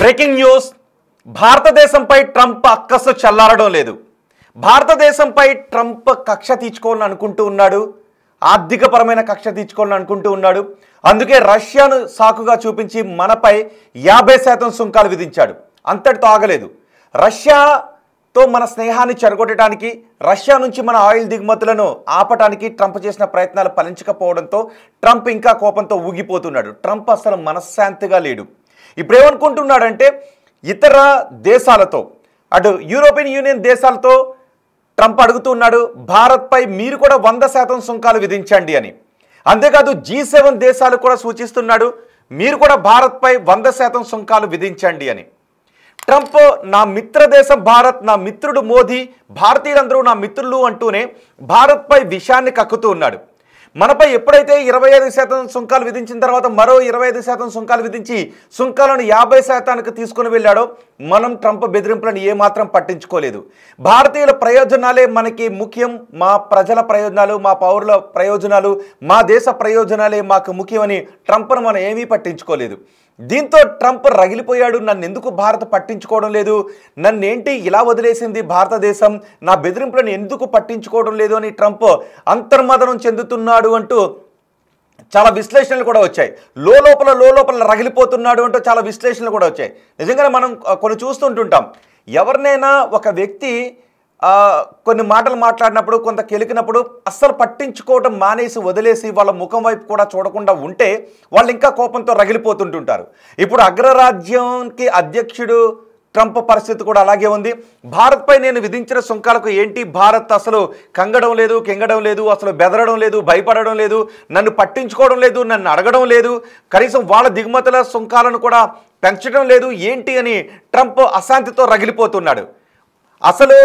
Breaking news భారతదేశంపై Trump అక్కసు చల్లారడం లేదు. భారతదేశంపై Trump కక్ష తీర్చుకోవాలని అనుకుంటూ ఉన్నాడు. ఆర్థికపరమైన కక్ష తీర్చుకోవాలని అనుకుంటూ ఉన్నాడు. అందుకే రష్యాను సాకుగా చూపించి మనపై 50% సుంకాలు విధించాడు. అంతటితో ఆగలేదు. రష్యాతో మన స్నేహాన్ని చెరగొట్టడానికి, రష్యా నుంచి మన ఆయిల్ దిగుమతులను ఆపటానికి ట్రంప్ చేసిన ప్రయత్నాలు ఫలించకపోవడంతో ట్రంప్ ఇంకా కోపంతో ఊగిపోతున్నాడు. ట్రంప్ అసలు మనశ్శాంతిగా లేడు. ఇప్పుడు ఏమనుకుంటున్నాడంటే ఇతర దేశాలతో, అటు యూరోపియన్ యూనియన్ దేశాలతో ట్రంప్ అడుగుతున్నాడు, భారత్పై మీరు కూడా 100% సుంకాలు విధించండి అని. అంతేకాదు G7 దేశాలు కూడా సూచిస్తున్నాడు, మీరు కూడా భారత్పై 100% సుంకాలు విధించండి అని. ట్రంప్ నా మిత్ర దేశం భారత్, నా మిత్రుడు మోదీ, భారతీయులందరూ నా మిత్రులు అంటూనే భారత్పై విషయాన్ని కక్కుతూ ఉన్నాడు. మనపై ఎప్పుడైతే 25% సుంకాలు విధించిన తర్వాత మరో 25% సుంకాలు విధించి సుంకాలను 50%కి తీసుకుని వెళ్ళాడో మనం ట్రంప్ బెదిరింపులను ఏమాత్రం పట్టించుకోలేదు. భారతీయుల ప్రయోజనాలే మనకి ముఖ్యం, మా ప్రజల ప్రయోజనాలు, మా పౌరుల ప్రయోజనాలు, మా దేశ ప్రయోజనాలే మాకు ముఖ్యమని ట్రంప్ను మనం ఏమీ పట్టించుకోలేదు. దీంతో ట్రంప్ రగిలిపోయాడు. నన్ను ఎందుకు భారత్ పట్టించుకోవడం లేదు, నన్నేంటి ఇలా వదిలేసింది భారతదేశం, నా బెదిరింపులను ఎందుకు పట్టించుకోవడం లేదు అని ట్రంప్ అంతర్మదనం చెందుతున్నాడు అంటూ చాలా విశ్లేషణలు కూడా వచ్చాయి. లోపల రగిలిపోతున్నాడు అంటూ చాలా విశ్లేషణలు కూడా వచ్చాయి. నిజంగానే మనం కొన్ని చూస్తుంటుంటాం. ఎవరినైనా ఒక వ్యక్తి కొన్ని మాటలు మాట్లాడినప్పుడు, కొంత కెలికినప్పుడు అస్సలు పట్టించుకోవడం మానేసి వదిలేసి వాళ్ళ ముఖం వైపు కూడా చూడకుండా ఉంటే వాళ్ళు ఇంకా కోపంతో రగిలిపోతుంటుంటారు. ఇప్పుడు అగ్రరాజ్యానికి అధ్యక్షుడు ట్రంప్ పరిస్థితి కూడా అలాగే ఉంది. భారత్పై నేను విధించిన సుంకాలకు ఏంటి, భారత్ అసలు కంగడం లేదు, కెంగడం లేదు, అసలు బెదరడం లేదు, భయపడడం లేదు, నన్ను పట్టించుకోవడం లేదు, నన్ను అడగడం లేదు, కనీసం వాళ్ళ దిగుమతుల సుంకాలను కూడా పెంచడం లేదు ఏంటి అని ట్రంప్ అశాంతితో రగిలిపోతున్నాడు. అసలు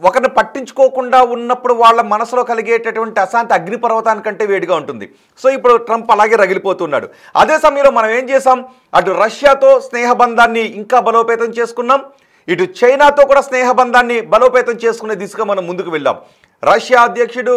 ఒకరిని పట్టించుకోకుండా ఉన్నప్పుడు వాళ్ళ మనసులో కలిగేటటువంటి అశాంతి అగ్నిపర్వతానికంటే వేడిగా ఉంటుంది. సో ఇప్పుడు ట్రంప్ అలాగే రగిలిపోతున్నాడు. అదే సమయంలో మనం ఏం చేసాం, అటు రష్యాతో స్నేహబంధాన్ని ఇంకా బలోపేతం చేసుకున్నాం, ఇటు చైనాతో కూడా స్నేహబంధాన్ని బలోపేతం చేసుకునే దిశగా మనం ముందుకు వెళ్ళాం. రష్యా అధ్యక్షుడు,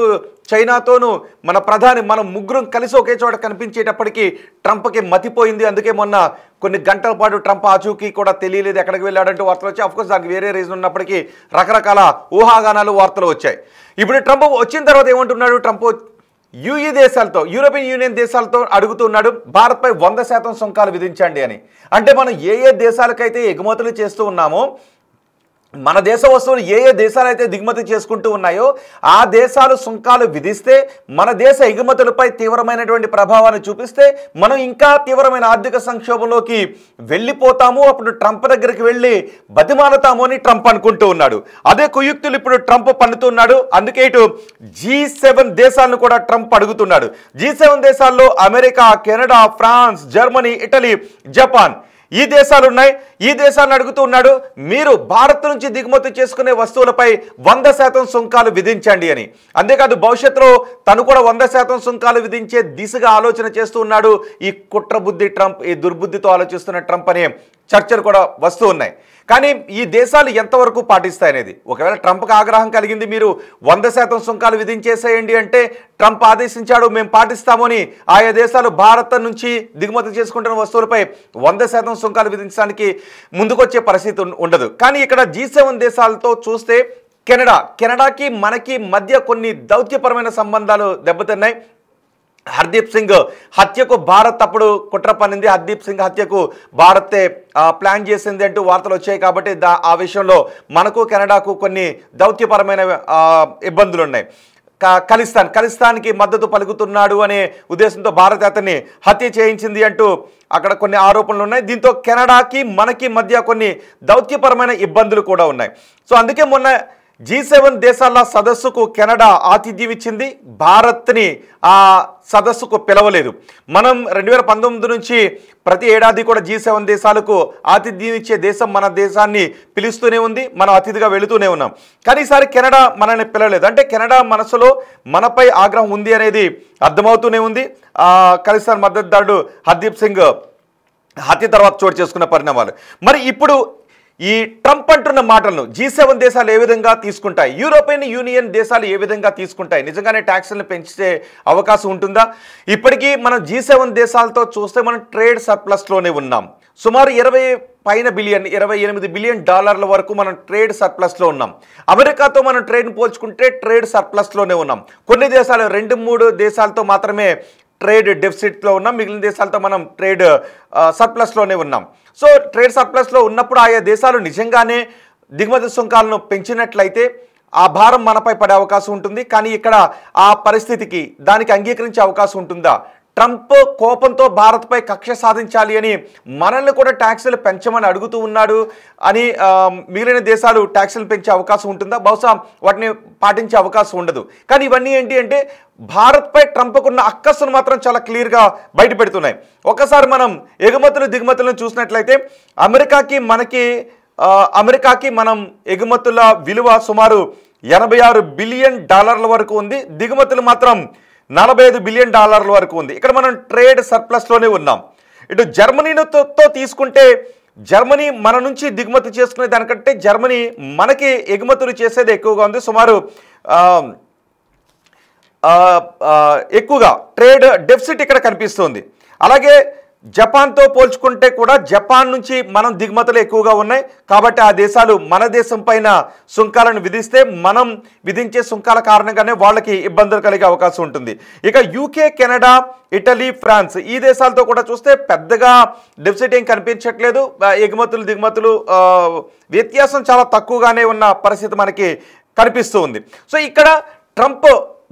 చైనాతోనూ మన ప్రధాని, మనం ముగ్గురం కలిసి ఒకే చోట కనిపించేటప్పటికీ ట్రంప్కి మతిపోయింది. అందుకే మొన్న కొన్ని గంటల పాటు ట్రంప్ ఆచూకీ కూడా తెలియలేదు, ఎక్కడికి వెళ్ళాడంటూ వార్తలు వచ్చాయి. అఫ్కోర్స్ దానికి వేరే రీజన్ ఉన్నప్పటికీ రకరకాల ఊహాగానాలు, వార్తలు వచ్చాయి. ఇప్పుడు ట్రంప్ వచ్చిన తర్వాత ఏమంటున్నాడు, ట్రంప్ యూఈ దేశాలతో, యూరోపియన్ యూనియన్ దేశాలతో అడుగుతున్నాడు భారత్పై 100% సుంకాలు విధించండి అని. అంటే మనం ఏ దేశాలకైతే ఎగుమతులు చేస్తూ ఉన్నామో, మన దేశ వస్తువులు ఏ దేశాలైతే దిగుమతి చేసుకుంటూ ఉన్నాయో ఆ దేశాలు సుంకాలు విధిస్తే, మన దేశ ఎగుమతులపై తీవ్రమైనటువంటి ప్రభావాన్ని చూపిస్తే మనం ఇంకా తీవ్రమైన ఆర్థిక సంక్షోభంలోకి వెళ్ళిపోతాము. అప్పుడు ట్రంప్ దగ్గరికి వెళ్ళి బతిమాలతాము అని ట్రంప్ అనుకుంటూ ఉన్నాడు. అదే కుయుక్తులు ఇప్పుడు ట్రంప్ పన్నుతున్నాడు. అందుకే ఇటు G7 దేశాలను కూడా ట్రంప్ అడుగుతున్నాడు. G7 దేశాల్లో America, Canada, France, Germany, Italy, Japan ఈ దేశాలు ఉన్నాయి. ఈ దేశాలను అడుగుతూ ఉన్నాడు, మీరు భారత్ నుంచి దిగుమతి చేసుకునే వస్తువులపై 100% సుంకాలు విధించండి అని. అంతేకాదు భవిష్యత్తులో తను కూడా 100% సుంకాలు విధించే దిశగా ఆలోచన చేస్తూ ఉన్నాడు. ఈ కుట్రబుద్ధి ట్రంప్, ఈ దుర్బుద్ధితో ఆలోచిస్తున్న ట్రంప్ అనే చర్చలు కూడా వస్తూ ఉన్నాయి. కానీ ఈ దేశాలు ఎంతవరకు పాటిస్తాయనేది, ఒకవేళ ట్రంప్కి ఆగ్రహం కలిగింది, మీరు 100% సుంకాలు విధించేసేయండి అంటే ట్రంప్ ఆదేశించాడు, మేము పాటిస్తామని ఆయా దేశాలు భారత్ నుంచి దిగుమతి చేసుకుంటున్న వస్తువులపై 100% సుంకాలు విధించడానికి ముందుకొచ్చే పరిస్థితి ఉండదు. కానీ ఇక్కడ G7 దేశాలతో చూస్తే కెనడాకి మనకి మధ్య కొన్ని దౌత్యపరమైన సంబంధాలు దెబ్బతిన్నాయి. హర్దీప్ సింగ్ హత్యకు భారత్ అప్పుడు కుట్ర పన్నింది, హర్దీప్ సింగ్ హత్యకు భారతే ప్లాన్ చేసింది అంటూ వార్తలు వచ్చాయి. కాబట్టి ఆ విషయంలో మనకు కెనడాకు కొన్ని దౌత్యపరమైన ఇబ్బందులు ఉన్నాయి. ఖలిస్తాన్కి మద్దతు పలుకుతున్నాడు అనే ఉద్దేశంతో భారత్ అతన్ని హత్య చేయించింది అంటూ అక్కడ కొన్ని ఆరోపణలు ఉన్నాయి. దీంతో కెనడాకి మనకి మధ్య కొన్ని దౌత్యపరమైన ఇబ్బందులు కూడా ఉన్నాయి. సో అందుకే మొన్న G7 దేశాల సదస్సుకు కెనడా ఆతిథ్యం ఇచ్చింది, భారత్ని ఆ సదస్సుకు పిలవలేదు. మనం 2019 నుంచి ప్రతి ఏడాది కూడా G7 దేశాలకు ఆతిథ్యం ఇచ్చే దేశం మన దేశాన్ని పిలుస్తూనే ఉంది, మనం అతిథిగా వెళుతూనే ఉన్నాం. కానీ ఈసారి కెనడా మనల్ని పిలవలేదు. అంటే కెనడా మనసులో మనపై ఆగ్రహం ఉంది అనేది అర్థమవుతూనే ఉంది. ఖలిస్తాన్ మద్దతుదారుడు హర్దీప్ సింగ్ హత్య తర్వాత చోటు చేసుకున్న పరిణామాలు. మరి ఇప్పుడు ఈ ట్రంప్ అంటున్న మాటలను G7 దేశాలు ఏ విధంగా తీసుకుంటాయి, యూరోపియన్ యూనియన్ దేశాలు ఏ విధంగా తీసుకుంటాయి, నిజంగానే ట్యాక్స్లను పెంచే అవకాశం ఉంటుందా? ఇప్పటికీ మనం G7 దేశాలతో చూస్తే మనం ట్రేడ్ సర్ప్లస్లోనే ఉన్నాం. సుమారు 28 బిలియన్ డాలర్ల వరకు మనం ట్రేడ్ సర్ప్లస్లో ఉన్నాం. అమెరికాతో మనం ట్రేడ్ని పోల్చుకుంటే ట్రేడ్ సర్ప్లస్లోనే ఉన్నాం. కొన్ని దేశాలు 2-3 దేశాలతో మాత్రమే ట్రేడ్ డెఫిసిట్లో ఉన్నాం, మిగిలిన దేశాలతో మనం ట్రేడ్ సర్ప్లస్లోనే ఉన్నాం. సో ట్రేడ్ సర్ప్లస్లో ఉన్నప్పుడు ఆయా దేశాలు నిజంగానే దిగుమతి సుంకాలను పెంచినట్లయితే ఆ భారం మనపై పడే అవకాశం ఉంటుంది. కానీ ఇక్కడ ఆ పరిస్థితికి దానికి అంగీకరించే అవకాశం ఉంటుందా? ట్రంప్ కోపంతో భారత్పై కక్ష సాధించాలి అని మనల్ని కూడా ట్యాక్సులు పెంచమని అడుగుతూ ఉన్నాడు అని మిగిలిన దేశాలు ట్యాక్సులు పెంచే అవకాశం ఉంటుందా? బహుశా వాటిని పాటించే అవకాశం ఉండదు. కానీ ఇవన్నీ ఏంటి అంటే భారత్పై ట్రంప్కున్న అక్కస్సును మాత్రం చాలా క్లియర్గా బయటపెడుతున్నాయి. ఒకసారి మనం ఎగుమతులు దిగుమతులను చూసినట్లయితే అమెరికాకి మనం ఎగుమతుల విలువ సుమారు 86 బిలియన్ డాలర్ల వరకు ఉంది, దిగుమతులు మాత్రం 45 బిలియన్ డాలర్ల వరకు ఉంది. ఇక్కడ మనం ట్రేడ్ సర్ప్లస్లోనే ఉన్నాం. ఇటు జర్మనీతో తీసుకుంటే జర్మనీ మన నుంచి దిగుమతి చేసుకునే దానికంటే జర్మనీ మనకి ఎగుమతులు చేసేది ఎక్కువగా ఉంది, సుమారు ఎక్కువగా ట్రేడ్ డెఫిసిట్ ఇక్కడ కనిపిస్తుంది. అలాగే జపాన్తో పోల్చుకుంటే కూడా జపాన్ నుంచి మనం దిగుమతులు ఎక్కువగా ఉన్నాయి. కాబట్టి ఆ దేశాలు మన దేశం పైన సుంకాలను విధిస్తే మనం విధించే సుంకాల కారణంగానే వాళ్ళకి ఇబ్బందులు కలిగే అవకాశం ఉంటుంది. ఇక యూకే, కెనడా, ఇటలీ, ఫ్రాన్స్ ఈ దేశాలతో కూడా చూస్తే పెద్దగా డెఫిసిట్ ఏం కనిపించట్లేదు. ఎగుమతులు దిగుమతులు వ్యత్యాసం చాలా తక్కువగానే ఉన్న పరిస్థితి మనకి కనిపిస్తూ ఉంది. సో ఇక్కడ ట్రంప్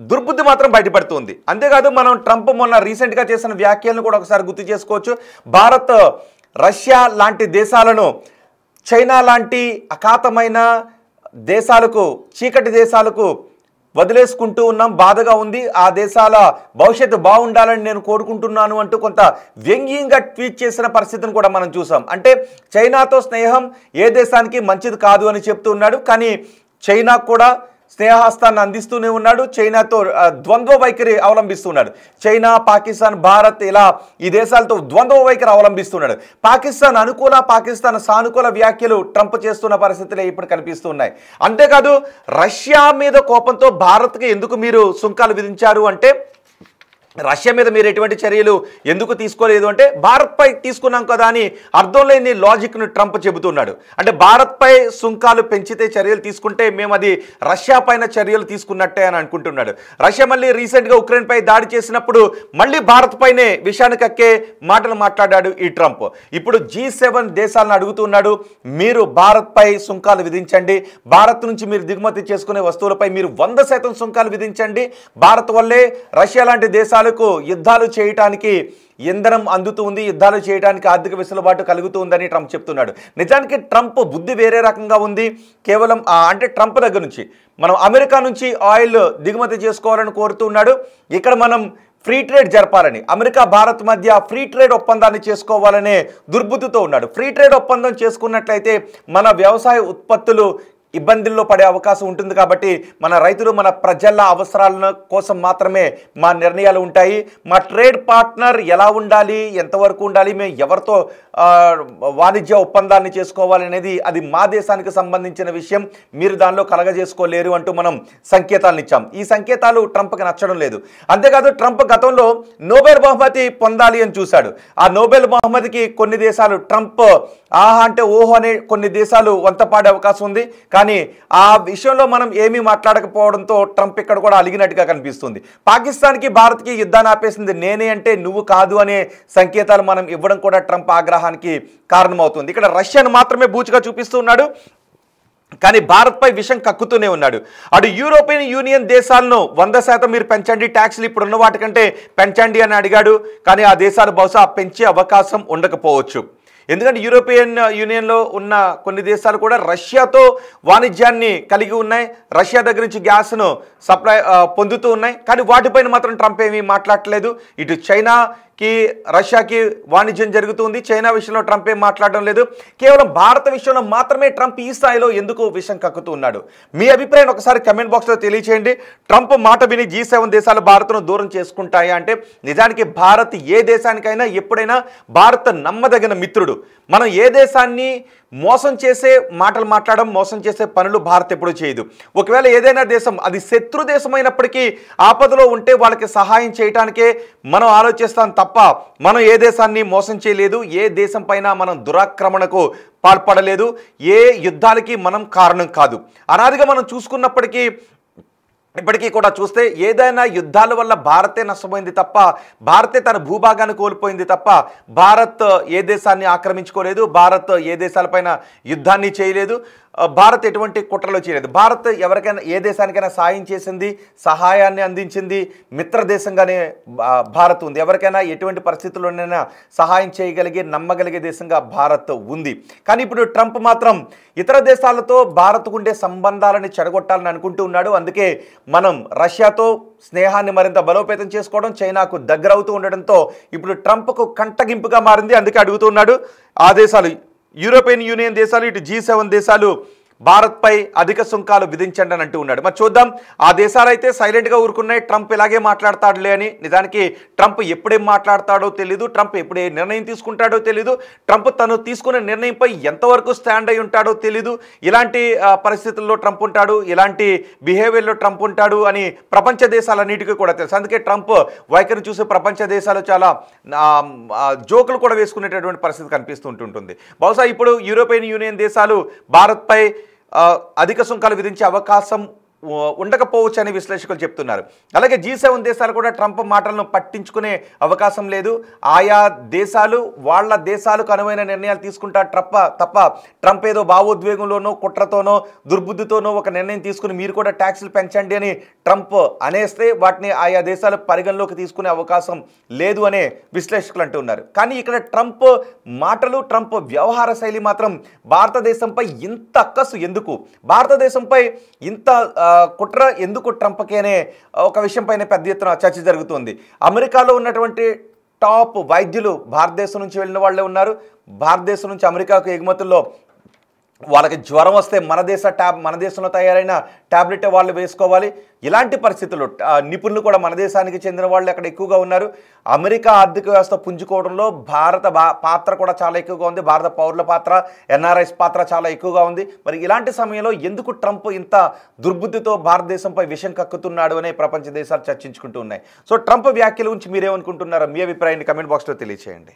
దుర్బుద్ధి మాత్రం బయటపడుతుంది. అంతేకాదు మనం ట్రంప్ మొన్న రీసెంట్గా చేసిన వ్యాఖ్యలను కూడా ఒకసారి గుర్తు చేసుకోవచ్చు. భారత్, రష్యా లాంటి దేశాలను చైనా లాంటి అఖాతమైన దేశాలకు, చీకటి దేశాలకు వదిలేసుకుంటూ ఉన్నాం, బాధగా ఉంది, ఆ దేశాల భవిష్యత్తు బాగుండాలని నేను కోరుకుంటున్నాను అంటూ కొంత వ్యంగ్యంగా ట్వీట్ చేసిన పరిస్థితిని కూడా మనం చూసాం. అంటే చైనాతో స్నేహం ఏ దేశానికి మంచిది కాదు అని చెప్తూ ఉన్నాడు. కానీ చైనా కూడా స్నేహహస్తాన్ని అందిస్తూనే ఉన్నాడు, చైనాతో ద్వంద్వ వైఖరి అవలంబిస్తున్నాడు. చైనా, పాకిస్తాన్, భారత్ ఇలా ఈ దేశాలతో ద్వంద్వ వైఖరి అవలంబిస్తున్నాడు. పాకిస్తాన్ అనుకూల, పాకిస్తాన్ సానుకూల వ్యాఖ్యలు ట్రంప్ చేస్తున్న పరిస్థితులే ఇప్పుడు కనిపిస్తున్నాయి. అంతేకాదు రష్యా మీద కోపంతో భారత్కి ఎందుకు మీరు సుంకాలు విధించారు అంటే, రష్యా మీద మీరు ఎటువంటి చర్యలు ఎందుకు తీసుకోలేదు అంటే భారత్పై తీసుకున్నాం కదా అని అర్థం లేని లాజిక్ను ట్రంప్ చెబుతున్నాడు. అంటే భారత్పై సుంకాలు పెంచితే చర్యలు తీసుకుంటే మేము అది రష్యా పైన చర్యలు తీసుకున్నట్టే అని అనుకుంటున్నాడు. రష్యా మళ్ళీ రీసెంట్గా ఉక్రెయిన్పై దాడి చేసినప్పుడు మళ్ళీ భారత్ పైనే విషయానికి కక్కే మాటలు మాట్లాడాడు ఈ ట్రంప్. ఇప్పుడు G7 దేశాలను అడుగుతున్నాడు, మీరు భారత్పై సుంకాలు విధించండి, భారత్ నుంచి మీరు దిగుమతి చేసుకునే వస్తువులపై మీరు 100% సుంకాలు విధించండి. భారత్ వల్లే రష్యా లాంటి దేశాలు యుద్ధాలు చేయడానికి ఇంధనం అందుతుంది, యుద్ధాలు చేయడానికి ఆర్థిక వెసులుబాటు కలుగుతుందని ట్రంప్ చెప్తున్నాడు. నిజానికి ట్రంప్ బుద్ధి వేరే రకంగా ఉంది. కేవలం అంటే ట్రంప్ దగ్గర నుంచి మనం అమెరికా నుంచి ఆయిల్ దిగుమతి చేసుకోవాలని కోరుతున్నాడు. ఇక్కడ మనం ఫ్రీ ట్రేడ్ జరపాలని, అమెరికా భారత్ మధ్య ఫ్రీ ట్రేడ్ ఒప్పందాన్ని చేసుకోవాలనే దుర్బుద్ధితో ఉన్నాడు. ఫ్రీ ట్రేడ్ ఒప్పందం చేసుకున్నట్లయితే మన వ్యవసాయ ఉత్పత్తులు ఇబ్బందుల్లో పడే అవకాశం ఉంటుంది. కాబట్టి మన రైతులు, మన ప్రజల అవసరాల కోసం మాత్రమే మా నిర్ణయాలు ఉంటాయి. మా ట్రేడ్ పార్ట్నర్ ఎలా ఉండాలి, ఎంతవరకు ఉండాలి, మేము ఎవరితో వాణిజ్య ఒప్పందాన్ని చేసుకోవాలి అనేది అది మా దేశానికి సంబంధించిన విషయం, మీరు దానిలో కలగజేసుకోలేరు అంటూ మనం సంకేతాలను ఇచ్చాం. ఈ సంకేతాలు ట్రంప్కి నచ్చడం లేదు. అంతేకాదు ట్రంప్ గతంలో నోబెల్ బహుమతి పొందాలి అని చూశాడు. ఆ నోబెల్ బహుమతికి కొన్ని దేశాలు ట్రంప్ ఆహా అంటే ఓహో అనే కొన్ని దేశాలు వంతపాడే అవకాశం ఉంది. కానీ ఆ విషయంలో మనం ఏమీ మాట్లాడకపోవడంతో ట్రంప్ ఇక్కడ కూడా అలిగినట్టుగా కనిపిస్తుంది. పాకిస్తాన్కి, భారత్కి యుద్ధాన్ని ఆపేసింది నేనే అంటే నువ్వు కాదు అనే సంకేతాలు మనం ఇవ్వడం కూడా ట్రంప్ ఆగ్రహానికి కారణమవుతుంది. ఇక్కడ రష్యాను మాత్రమే బూచిగా చూపిస్తున్నాడు, కానీ భారత్పై విషం కక్కుతూనే ఉన్నాడు. అటు యూరోపియన్ యూనియన్ దేశాలను 100% మీరు పెంచండి, ట్యాక్స్లు ఇప్పుడున్న వాటికంటే పెంచండి అని అడిగాడు. కానీ ఆ దేశాలు బహుశా పెంచే అవకాశం ఉండకపోవచ్చు. ఎందుకంటే యూరోపియన్ యూనియన్లో ఉన్న కొన్ని దేశాలు కూడా రష్యాతో వాణిజ్యాన్ని కలిగి ఉన్నాయి, రష్యా దగ్గర నుంచి గ్యాస్ను సప్లై పొందుతూ ఉన్నాయి. కానీ వాటిపైన మాత్రం ట్రంప్ ఏమీ మాట్లాడలేదు. ఇటు చైనాకి, రష్యాకి వాణిజ్యం జరుగుతుంది, చైనా విషయంలో ట్రంప్ ఏం మాట్లాడడం లేదు. కేవలం భారత విషయంలో మాత్రమే ట్రంప్ ఈ స్థాయిలో ఎందుకు విషం కక్కుతూ ఉన్నాడు? మీ అభిప్రాయం ఒకసారి కమెంట్ బాక్స్లో తెలియచేయండి. ట్రంప్ మాట విని G7 దేశాలు భారత్ను దూరం చేసుకుంటాయా అంటే, నిజానికి భారత్ ఏ దేశానికైనా ఎప్పుడైనా భారత్ నమ్మదగిన మిత్రుడు. మనం ఏ దేశాన్ని మోసం చేసే మాటలు మాట్లాడడం, మోసం చేసే పనులు భారత్ ఎప్పుడూ చేయదు. ఒకవేళ ఏదైనా దేశం అది శత్రు దేశమైనప్పటికీ ఆపదలో ఉంటే వాళ్ళకి సహాయం చేయడానికే మనం ఆలోచిస్తాం తప్ప మనం ఏ దేశాన్ని మోసం చేయలేదు, ఏ దేశం పైన మనం దురాక్రమణకు పాల్పడలేదు, ఏ యుద్ధాలకి మనం కారణం కాదు. అనాదిగా మనం చూసుకున్నప్పటికీ ఇప్పటికీ కూడా చూస్తే ఏదైనా యుద్ధాల వల్ల భారతే నష్టపోయింది తప్ప, భారతే తన భూభాగాన్ని కోల్పోయింది తప్ప భారత్ ఏ దేశాన్ని ఆక్రమించుకోలేదు, భారత్ ఏ దేశాలపైన యుద్ధాన్ని చేయలేదు, భారత్ ఎటువంటి కుట్రలు చేయలేదు. భారత్ ఎవరికైనా ఏ దేశానికైనా సాయం చేసింది, సహాయాన్ని అందించింది, మిత్ర దేశంగానే భారత్ ఉంది. ఎవరికైనా ఎటువంటి పరిస్థితుల్లోనైనా సహాయం చేయగలిగే నమ్మగలిగే దేశంగా భారత్ ఉంది. కానీ ఇప్పుడు ట్రంప్ మాత్రం ఇతర దేశాలతో భారత్కు ఉండే సంబంధాలని చెడగొట్టాలని అనుకుంటూ ఉన్నాడు. అందుకే మనం రష్యాతో స్నేహాన్ని మరింత బలోపేతం చేసుకోవడం, చైనాకు దగ్గరవుతూ ఉండడంతో ఇప్పుడు ట్రంప్కు కంటగింపుగా మారింది. అందుకే అడుగుతున్నాడు ఆ దేశాలు, యూరోపియన్ యూనియన్ దేశాలు, ఇటు G7 దేశాలు భారత్పై అధిక సుంకాలు విధించండి అని అంటూ ఉన్నాడు. మరి చూద్దాం, ఆ దేశాలు అయితే సైలెంట్గా ఊరుకున్నాయి, ట్రంప్ ఇలాగే మాట్లాడతాడులే అని. నిజానికి ట్రంప్ ఎప్పుడేం మాట్లాడతాడో తెలీదు, ట్రంప్ ఎప్పుడే నిర్ణయం తీసుకుంటాడో తెలీదు, ట్రంప్ తను తీసుకునే నిర్ణయంపై ఎంతవరకు స్టాండ్ అయి ఉంటాడో తెలీదు. ఇలాంటి పరిస్థితుల్లో ట్రంప్ ఉంటాడు, ఇలాంటి బిహేవియర్లో ట్రంప్ ఉంటాడు అని ప్రపంచ దేశాలన్నిటికీ కూడా తెలుసు. అందుకే ట్రంప్ వైఖరిని చూసి ప్రపంచ దేశాలు చాలా జోకులు కూడా వేసుకునేటటువంటి పరిస్థితి కనిపిస్తూ ఉంటుంటుంది. బహుశా ఇప్పుడు యూరోపియన్ యూనియన్ దేశాలు భారత్పై అధిక సుంకాలు విధించే అవకాశం ఉండకపోవచ్చు అని విశ్లేషకులు చెప్తున్నారు. అలాగే G7 దేశాలు కూడా ట్రంప్ మాటలను పట్టించుకునే అవకాశం లేదు. ఆయా దేశాలు వాళ్ళ దేశాలకు అనువైన నిర్ణయాలు తీసుకుంటారు తప్ప ట్రంప్ ఏదో భావోద్వేగంలోనో కుట్రతోనో దుర్బుద్ధితోనో ఒక నిర్ణయం తీసుకుని మీరు కూడా ట్యాక్సులు పెంచండి అని ట్రంప్ అనేస్తే వాటిని ఆయా దేశాలు పరిగణలోకి తీసుకునే అవకాశం లేదు అనే విశ్లేషకులు అంటున్నారు. కానీ ఇక్కడ ట్రంప్ మాటలు, ట్రంప్ వ్యవహార శైలి మాత్రం భారతదేశంపై ఇంత అక్కసు ఎందుకు, భారతదేశంపై ఇంత కుట్ర ఎందుకు ట్రంప్కి అనే ఒక విషయంపైన పెద్ద ఎత్తున చర్చ జరుగుతుంది. అమెరికాలో ఉన్నటువంటి టాప్ వైద్యులు భారతదేశం నుంచి వెళ్ళిన వాళ్ళే ఉన్నారు. భారతదేశం నుంచి అమెరికాకు ఎగుమతుల్లో వాళ్ళకి జ్వరం వస్తే మన దేశంలో తయారైన ట్యాబ్లెట్ వాళ్ళు వేసుకోవాలి. ఇలాంటి పరిస్థితుల్లో నిపుణులు కూడా మన దేశానికి చెందిన వాళ్ళు అక్కడ ఎక్కువగా ఉన్నారు. అమెరికా ఆర్థిక వ్యవస్థ పుంజుకోవడంలో భారత పాత్ర కూడా చాలా ఎక్కువగా ఉంది. భారత పౌరుల పాత్ర, NRIs పాత్ర చాలా ఎక్కువగా ఉంది. మరి ఇలాంటి సమయంలో ఎందుకు ట్రంప్ ఇంత దుర్బుద్ధితో భారతదేశంపై విషం కక్కుతున్నాడు అనే ప్రపంచ దేశాలు చర్చించుకుంటూ ఉన్నాయి. సో ట్రంప్ వ్యాఖ్యల గురించి మీరేమనుకుంటున్నారో మీ అభిప్రాయాన్ని కమెంట్ బాక్స్లో తెలియజేయండి.